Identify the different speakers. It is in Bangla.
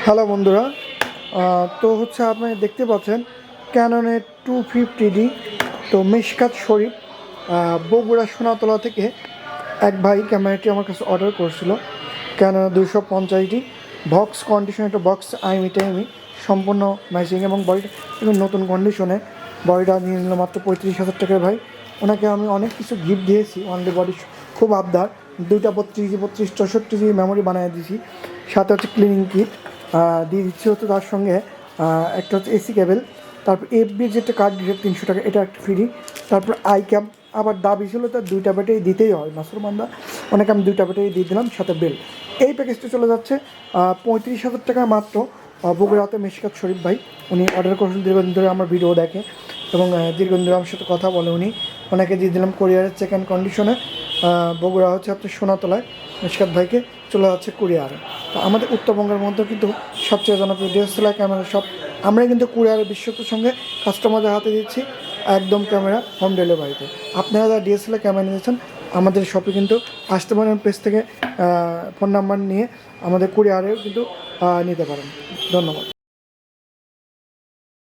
Speaker 1: হ্যালো বন্ধুরা, তো হচ্ছে আপনি দেখতে পাচ্ছেন ক্যাননের 250D। তো মেশকাত শরীফ বগুড়া সোনাতলা থেকে এক ভাই ক্যামেরাটি আমার কাছে অর্ডার করেছিল। ক্যানন 250D বক্স কন্ডিশন, একটা বক্স টাইমি সম্পূর্ণ ম্যাচিং এবং বডিটা এবং নতুন কন্ডিশনে বডিটা নিয়ে নিল মাত্র 35,000 টাকায়। ভাই ওনাকে আমি অনেক কিছু গিফট দিয়েছি, অনলি বডি খুব আবদার। দুইটা 32 64 মেমোরি বানিয়ে দিয়েছি, সাথে হচ্ছে ক্লিনিং কিট দিয়ে দিচ্ছি। হচ্ছে তার সঙ্গে একটা হচ্ছে এসি কেবেল, তারপর এফবির যেটা কার্ড দিচ্ছে 300 টাকা, এটা একটা ফ্রি। তারপর আই ক্যাপ, আবার দাবি ছিল তার দুইটা ব্যাটারি দিতেই হয় নাসুরমান্দা, অনেকে আমি দুইটা ব্যাটারি দিয়ে দিলাম, সাথে বেল। এই প্যাকেজটা চলে যাচ্ছে 35,000 টাকা মাত্র। বগুড়াতে মেশকাত শরীফ ভাই, উনি অর্ডার করেছেন, দীর্ঘদিন ধরে আমার ভিডিও দেখে এবং দীর্ঘদিন ধরে আমার সাথে কথা বলে। ওনাকে দিয়ে দিলাম কোরিয়ারের চেক অ্যান্ড কন্ডিশনে। বগুড়া হচ্ছে আপনার সোনাতলায় মেশকাত ভাইকে চলে যাচ্ছে কুরিয়ারে। তো আমাদের উত্তরবঙ্গের মধ্যে কিন্তু সবচেয়ে জনপ্রিয় ডিএসএলআর ক্যামেরা শপ, আমরা কিন্তু কুরিয়ারের বিশ্বস্তর সঙ্গে কাস্টমারদের হাতে দিচ্ছি একদম ক্যামেরা হোম ডেলিভারিতে। আপনারা যারা ডিএসএলআর ক্যামেরা নিয়েছেন আমাদের শপে কিন্তু আসতে পারেন, পেজ থেকে ফোন নাম্বার নিয়ে আমাদের কুরিয়ারেও কিন্তু নিতে পারেন। ধন্যবাদ।